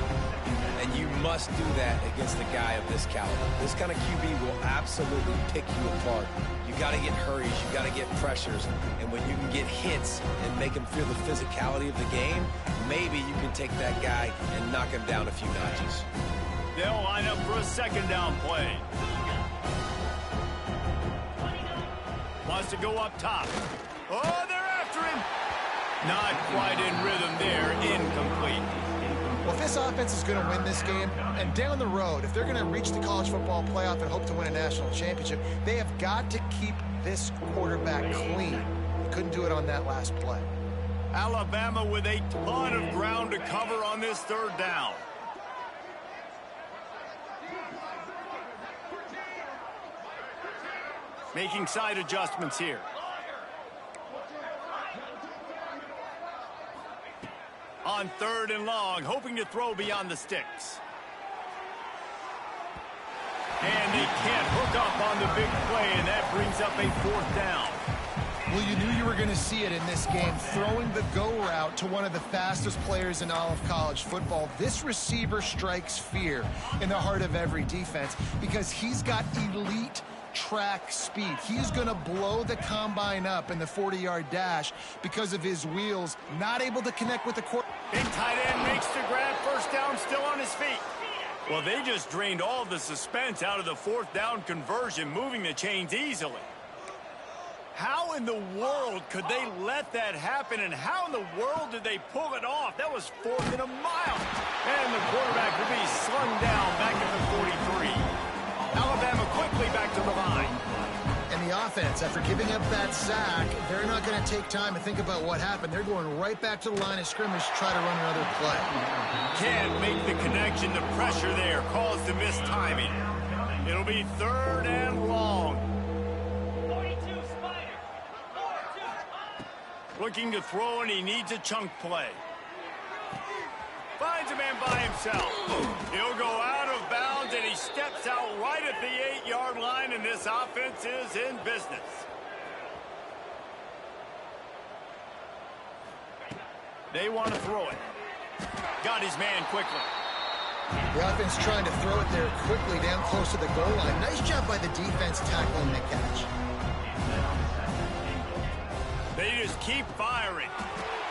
And you must do that against a guy of this caliber. This kind of QB will absolutely pick you apart. You got to get hurries, you got to get pressures, and when you can get hits and make him feel the physicality of the game, maybe you can take that guy and knock him down a few notches. They'll line up for a second down play. Wants to go up top. Oh, they're after him. Not quite in rhythm there. Incomplete. Well, if this offense is going to win this game, and down the road, if they're going to reach the college football playoff and hope to win a national championship, they have got to keep this quarterback clean. They couldn't do it on that last play. Alabama with a ton of ground to cover on this third down. Making side adjustments here. On 3rd and long, hoping to throw beyond the sticks. And they can't hook up on the big play, and that brings up a 4th down. Well, you knew you were going to see it in this game, throwing the go route to one of the fastest players in all of college football. This receiver strikes fear in the heart of every defense because he's got elite track speed. He's going to blow the combine up in the 40-yard dash because of his wheels, not able to connect with the quarterback. Big tight end makes the grab, first down, still on his feet. Well, they just drained all the suspense out of the fourth down conversion, moving the chains easily. How in the world could they let that happen, and how in the world did they pull it off? That was 4th and a mile. And the quarterback will be slung down back at the 43. Alabama quickly back to the line. And the offense, after giving up that sack, they're not going to take time to think about what happened. They're going right back to the line of scrimmage to try to run another play. Can't make the connection. The pressure there caused the mistiming. It'll be 3rd and long. Looking to throw, and he needs a chunk play. Finds a man by himself. He'll go out of bounds, and he steps out right at the 8-yard line, and this offense is in business. They want to throw it. Got his man quickly. The offense trying to throw it there quickly down close to the goal line. Nice job by the defense tackling the catch. They just keep firing.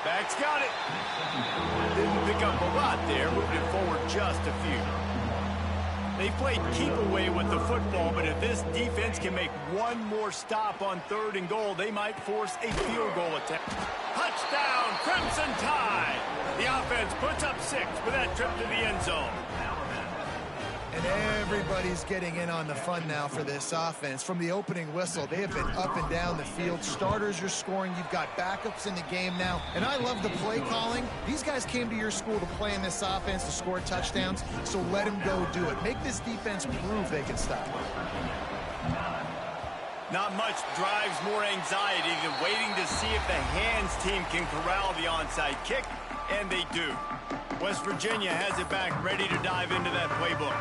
Back's got it. Didn't pick up a lot there, moved it forward just a few. They played keep away with the football, but if this defense can make one more stop on 3rd and goal, they might force a field goal attempt. Touchdown, Crimson Tide! The offense puts up 6 with that trip to the end zone. And everybody's getting in on the fun now for this offense. From the opening whistle, they have been up and down the field. Starters are scoring. You've got backups in the game now. And I love the play calling. These guys came to your school to play in this offense to score touchdowns, so let them go do it. Make this defense prove they can stop it. Not much drives more anxiety than waiting to see if the hands team can corral the onside kick, and they do. West Virginia has it back, ready to dive into that playbook.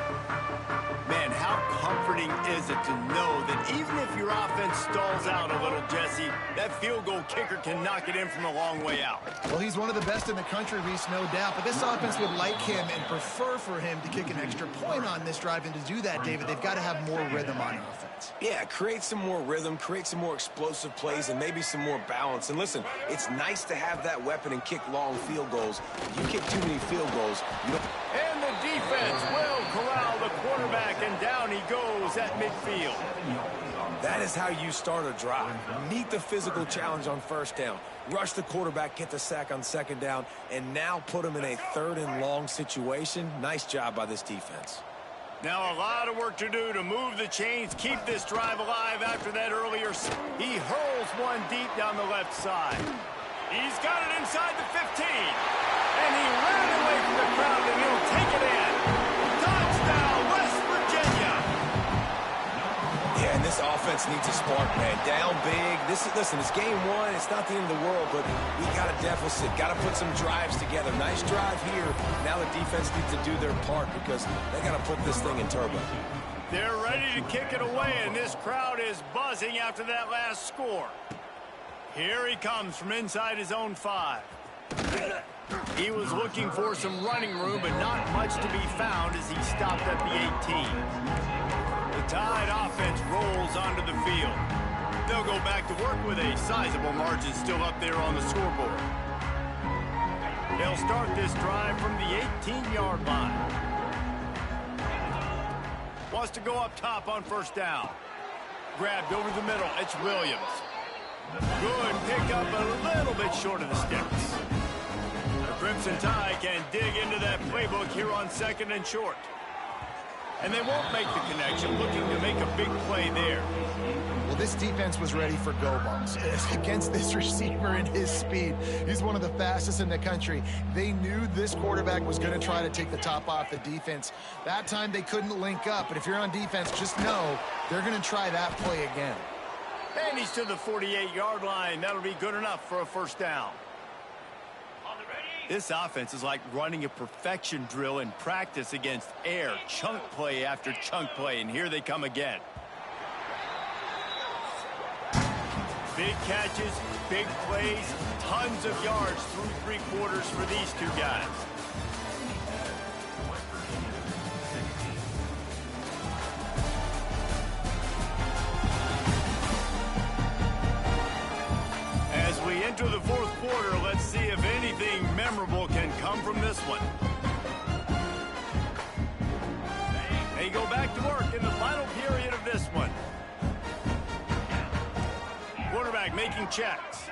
Man, how comforting is it to know that even if your offense stalls out a little, Jesse, that field goal kicker can knock it in from a long way out. Well, he's one of the best in the country, Reese, no doubt. But this offense would like him and prefer for him to kick an extra point on this drive. And to do that, David, they've got to have more rhythm on offense. Yeah, create some more rhythm, create some more explosive plays, and maybe some more balance. And listen, it's nice to have that weapon and kick long field goals. If you kick too many field goals, you don't... And the defense will corral the quarterback, and down he goes at midfield. That is how you start a drive. Meet the physical challenge on 1st down. Rush the quarterback, get the sack on 2nd down, and now put him in a 3rd and long situation. Nice job by this defense. Now a lot of work to do to move the chains, keep this drive alive after that earlier. He hurls one deep down the left side. He's got it inside the 15. And he ran away from the crowd, and he'll take it in. Touchdown, West Virginia. Yeah, and this offense needs a spark, man. Down big. Listen, it's game 1. It's not the end of the world, but we got a deficit. Got to put some drives together. Nice drive here. Now the defense needs to do their part because they got to put this thing in turbo. They're ready to kick it away, and this crowd is buzzing after that last score. Here he comes from inside his own 5. He was looking for some running room, but not much to be found as he stopped at the 18. The Tide offense rolls onto the field. They'll go back to work with a sizable margin still up there on the scoreboard. They'll start this drive from the 18-yard line. Wants to go up top on 1st down. Grabbed over the middle. It's Williams. Good pickup, a little bit short of the sticks. The Crimson Tide can dig into that playbook here on 2nd and short. And they won't make the connection, looking to make a big play there. Well, this defense was ready for go balls against this receiver and his speed. He's one of the fastest in the country. They knew this quarterback was going to try to take the top off the defense. That time they couldn't link up, but if you're on defense, just know they're going to try that play again. And he's to the 48-yard line. That'll be good enough for a 1st down. This offense is like running a perfection drill in practice against air. Chunk play after chunk play, and here they come again. Big catches, big plays, tons of yards through 3 quarters for these two guys. to the fourth quarter. Let's see if anything memorable can come from this one. They go back to work in the final period of this one. Quarterback making checks.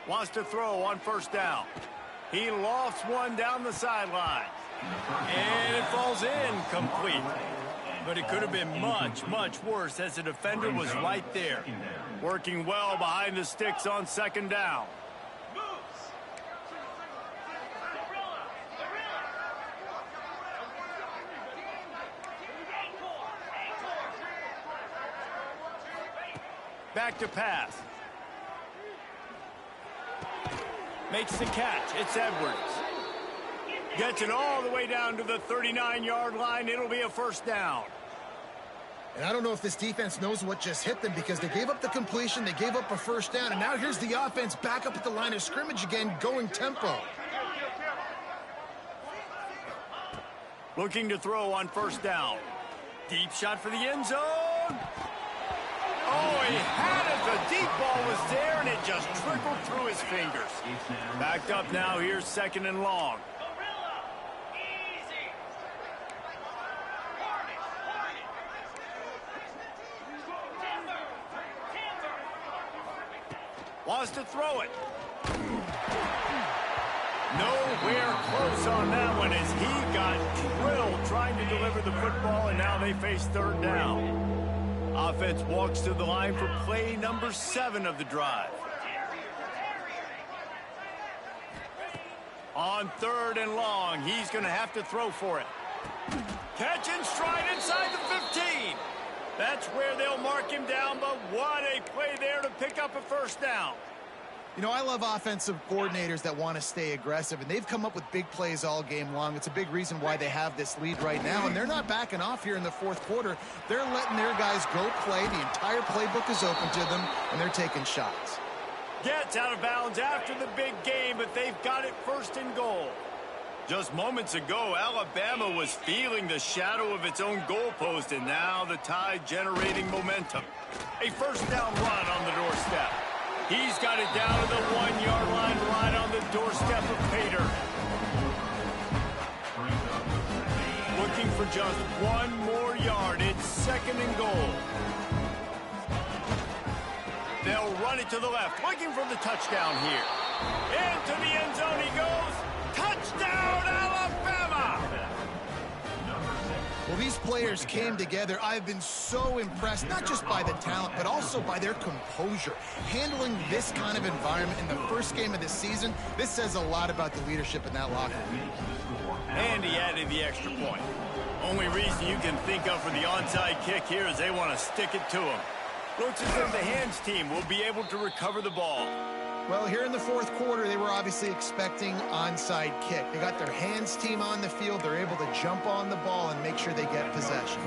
Wants to throw on first down. He lofts one down the sideline. And it falls incomplete. But it could have been much, much worse as the defender was right there. Working well behind the sticks on second down. Back to pass. Makes the catch. It's Edwards. Gets it all the way down to the 39-yard line. It'll be a first down. And I don't know if this defense knows what just hit them because they gave up the completion, they gave up a first down, and now here's the offense back up at the line of scrimmage again, going tempo. Looking to throw on first down. Deep shot for the end zone. Oh, he had it. The deep ball was there, and it just trickled through his fingers. Backed up now. Here's second and long. Wants to throw it. Nowhere close on that one as he got drilled trying to deliver the football, and now they face third down. Offense walks to the line for play number 7 of the drive. On third and long, he's going to have to throw for it. Catch and stride inside the 15. That's where they'll mark him down, but what a play there to pick up a first down. You know, I love offensive coordinators that want to stay aggressive, and they've come up with big plays all game long. It's a big reason why they have this lead right now, and they're not backing off here in the fourth quarter. They're letting their guys go play. The entire playbook is open to them, and they're taking shots. Gets out of bounds after the big game, but they've got it first and goal. Just moments ago, Alabama was feeling the shadow of its own goalpost, and now the Tide generating momentum. A first down run on the doorstep. He's got it down to the 1-yard line right on the doorstep of Pater. Looking for just one more yard. It's second and goal. They'll run it to the left, looking for the touchdown here. Into the end zone he goes. Touchdown, Alabama! Well, these players came together. I've been so impressed, not just by the talent, but also by their composure. Handling this kind of environment in the first game of the season, this says a lot about the leadership in that locker room. And he added the extra point. Only reason you can think of for the onside kick here is they want to stick it to him. Looks as if the hands team will be able to recover the ball. Well, here in the fourth quarter, they were obviously expecting onside kick. They got their hands team on the field. They're able to jump on the ball and make sure they get possession.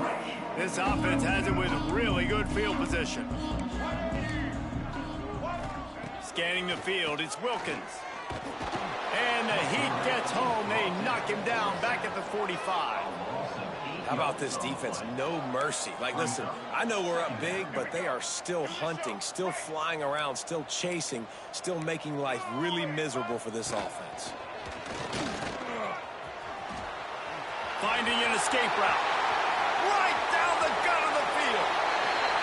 This offense has it with really good field position. Scanning the field, it's Wilkins. And the heat gets home. They knock him down back at the 45. How about this defense? No mercy. Like, listen, I know we're up big, but they are still hunting, still flying around, still chasing, still making life really miserable for this offense. Finding an escape route. Right down the gut of the field.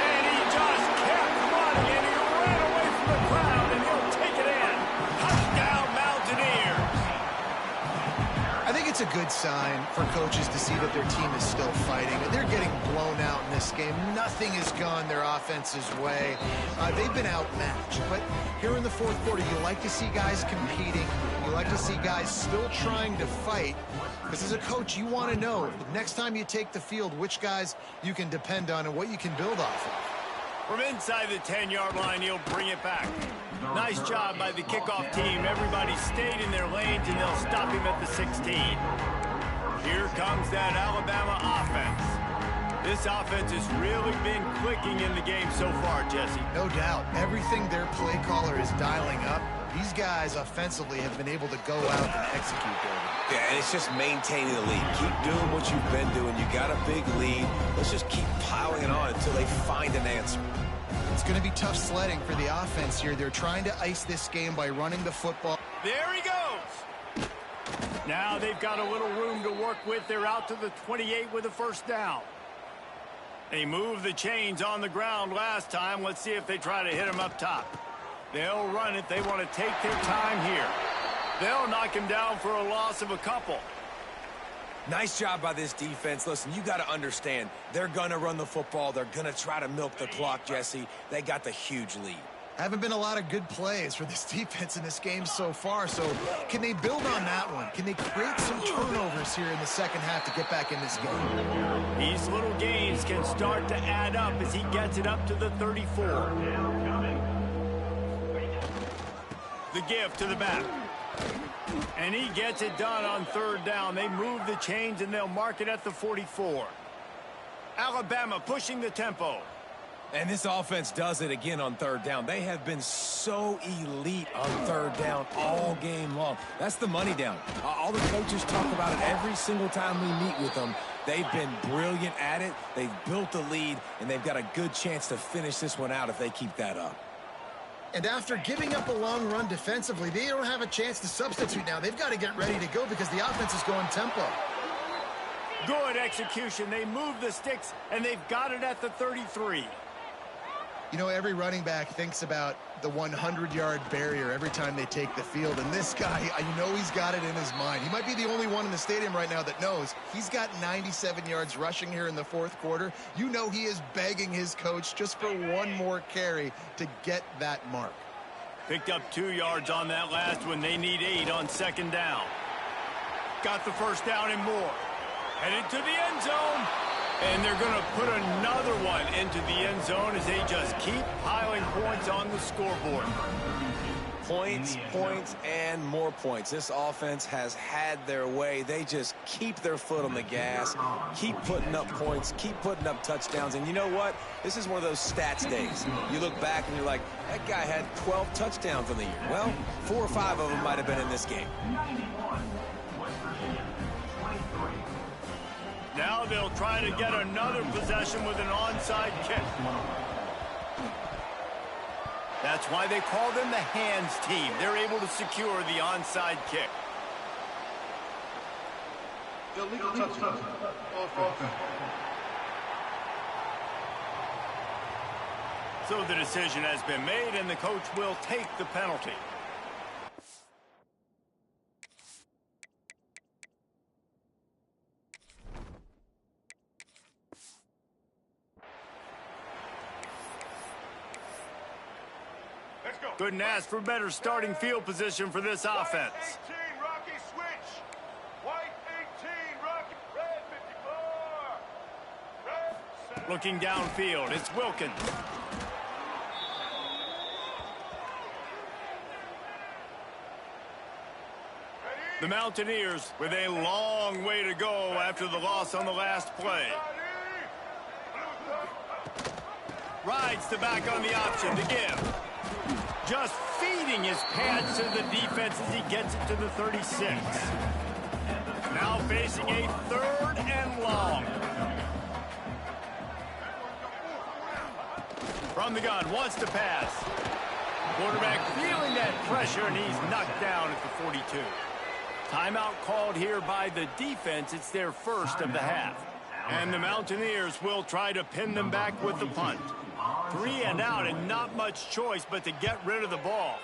And he just kept running, and he ran away from the crowd, and he'll take it in. Touchdown, Mountaineers. I think it's a good sign for coaches to see that their team is still fighting. They're getting blown out in this game. Nothing has gone their offense's way. They've been outmatched. But here in the fourth quarter, you like to see guys competing. You like to see guys still trying to fight. Because as a coach, you want to know next time you take the field which guys you can depend on and what you can build off of. From inside the 10-yard line, he'll bring it back. Nice job by the kickoff team. Everybody stayed in their lanes, and they'll stop him at the 16. Here comes that Alabama offense. This offense has really been clicking in the game so far, Jesse. No doubt. Everything their play caller is dialing up, These guys offensively have been able to go out and execute, David. Yeah, and it's just maintaining the lead. Keep doing what you've been doing. You got a big lead. Let's just keep piling it on until they find an answer. It's going to be tough sledding for the offense here. They're trying to ice this game by running the football. There he goes. Now they've got a little room to work with. They're out to the 28 with a first down. They moved the chains on the ground last time. Let's see if they try to hit him up top. They'll run it. They want to take their time here. They'll knock him down for a loss of a couple. Nice job by this defense. Listen, you got to understand, they're going to run the football. They're going to try to milk the clock, Jesse. They got the huge lead. Haven't been a lot of good plays for this defense in this game so far, so can they build on that one? Can they create some turnovers here in the second half to get back in this game? These little gains can start to add up as he gets it up to the 34. The give to the back. And he gets it done on third down. They move the chains and they'll mark it at the 44. Alabama pushing the tempo. And this offense does it again on third down. They have been so elite on third down all game long. That's the money down. All the coaches talk about it every single time we meet with them. They've been brilliant at it. They've built the lead, and they've got a good chance to finish this one out if they keep that up. And after giving up a long run defensively, they don't have a chance to substitute now. They've got to get ready to go because the offense is going tempo. Good execution. They move the sticks, and they've got it at the 33. You know, every running back thinks about the 100-yard barrier every time they take the field. And this guy, you know he's got it in his mind. He might be the only one in the stadium right now that knows he's got 97 yards rushing here in the fourth quarter. You know he is begging his coach just for one more carry to get that mark. Picked up 2 yards on that last one. They need 8 on second down. Got the first down and more. Headed to the end zone. And they're going to put another one into the end zone as they just keep piling points on the scoreboard. Points, points, and more points. This offense has had their way. They just keep their foot on the gas, keep putting up points, keep putting up touchdowns. And you know what? This is one of those stats days. You look back and you're like, that guy had 12 touchdowns on the year. Well, 4 or 5 of them might have been in this game. Now they'll try to get another possession with an onside kick. That's why they call them the hands team. They're able to secure the onside kick. Illegal touchdown. So the decision has been made, and the coach will take the penalty. Couldn't ask for better starting field position for this offense. White 18, Rocky switch. White 18, Rocky. Red 54. Red. Looking downfield, it's Wilkins. The Mountaineers with a long way to go after the loss on the last play. Rides the back on the option to give. Just feeding his pads to the defense as he gets it to the 36. Now facing a third and long. From the gun, wants to pass. Quarterback feeling that pressure, and he's knocked down at the 42. Timeout called here by the defense. It's their first of the half. And the Mountaineers will try to pin them back with the punt. 3 and out, and not much choice but to get rid of the ball.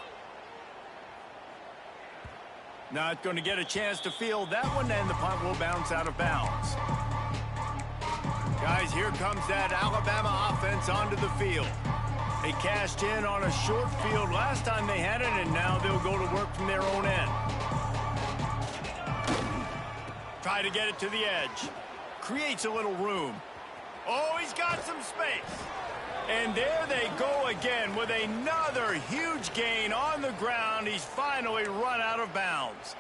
Not going to get a chance to field that one, and the punt will bounce out of bounds. Guys, here comes that Alabama offense onto the field. They cashed in on a short field last time they had it, and now they'll go to work from their own end. Try to get it to the edge. Creates a little room. Oh, he's got some space. And there they go again with another huge gain on the ground. He's finally run out of bounds.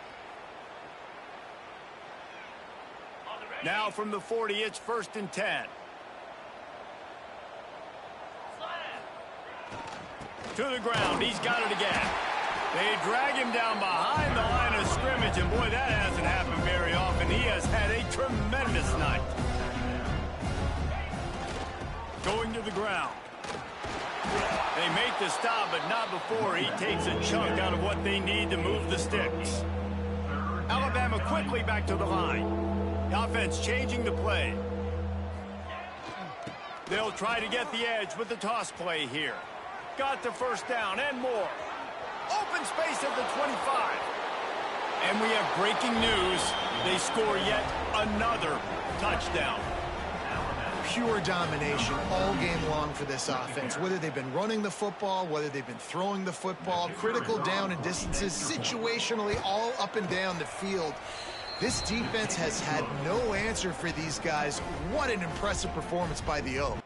Now from the 40, it's 1st and 10. To the ground. He's got it again. They drag him down behind the line of scrimmage, and boy, that hasn't happened very often. He has had a tremendous night. Going to the ground. They make the stop, but not before he takes a chunk out of what they need to move the sticks. Alabama quickly back to the line. The offense changing the play. They'll try to get the edge with the toss play here. Got the first down and more. Open space at the 25. And we have breaking news. They score yet another touchdown. Pure domination all game long for this offense. Whether they've been running the football, whether they've been throwing the football, critical down and distances, situationally all up and down the field. This defense has had no answer for these guys. What an impressive performance by the O.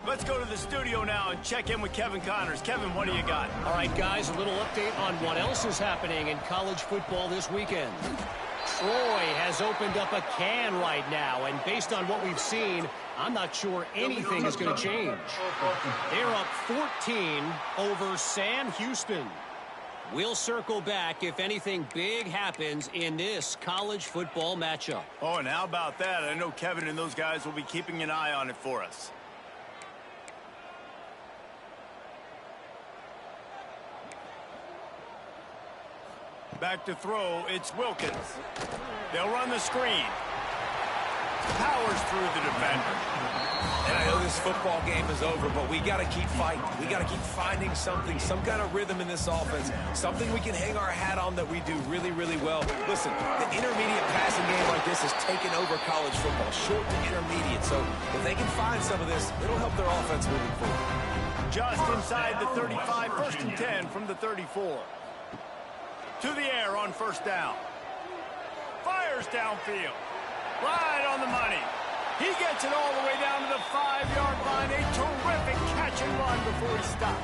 Let's go to the studio now and check in with Kevin Connors. Kevin, what do you got? All right, guys, a little update on what else is happening in college football this weekend. Troy has opened up a can right now, and based on what we've seen, I'm not sure anything is going to change. They're up 14 over Sam Houston. We'll circle back if anything big happens in this college football matchup. Oh, and how about that? I know Kevin and those guys will be keeping an eye on it for us. Back to throw, it's Wilkins. They'll run the screen. Powers through the defender. And I know this football game is over, but we got to keep fighting. We got to keep finding something, some kind of rhythm in this offense, something we can hang our hat on that we do really, really well. Listen, the intermediate passing game like this has taken over college football, short to intermediate. So if they can find some of this, it'll help their offense moving forward. Just inside the 35, 1st and 10 from the 34. To the air on first down. Fires downfield. Right on the money. He gets it all the way down to the 5-yard line. A terrific catch and run before he stopped.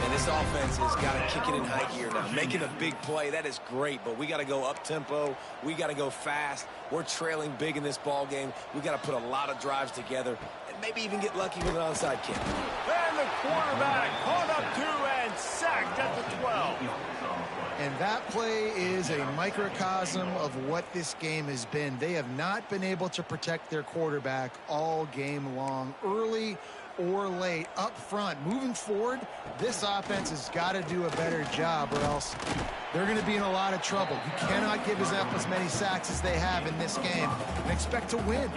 And this offense has got to kick it in high gear now. Making a big play, that is great, but we got to go up-tempo. We got to go fast. We're trailing big in this ball game. We got to put a lot of drives together and maybe even get lucky with an onside kick. And the quarterback caught up to and sacked at the 12. And that play is a microcosm of what this game has been. They have not been able to protect their quarterback all game long, early or late, up front. Moving forward, this offense has got to do a better job or else they're going to be in a lot of trouble. You cannot give up as many sacks as they have in this game and expect to win.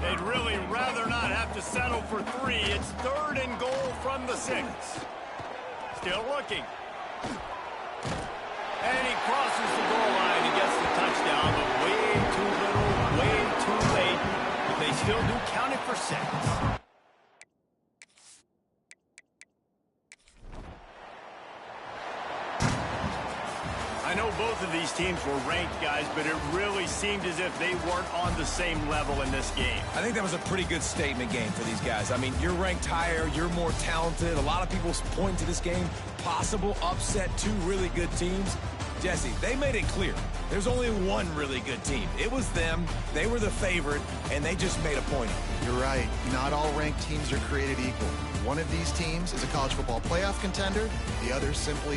They'd really rather not have to settle for 3. It's 3rd and goal from the 6. Still looking. And he crosses the goal line and gets the touchdown, but way too little, way too late. But they still do count it for 6. know both of these teams were ranked, guys, but it really seemed as if they weren't on the same level in this game. I think that was a pretty good statement game for these guys. I mean, you're ranked higher, you're more talented. A lot of people point to this game, possible upset, two really good teams. Jesse, they made it clear. There's only one really good team. It was them. They were the favorite, and they just made a point of it. You're right. Not all ranked teams are created equal. One of these teams is a college football playoff contender. The other simply is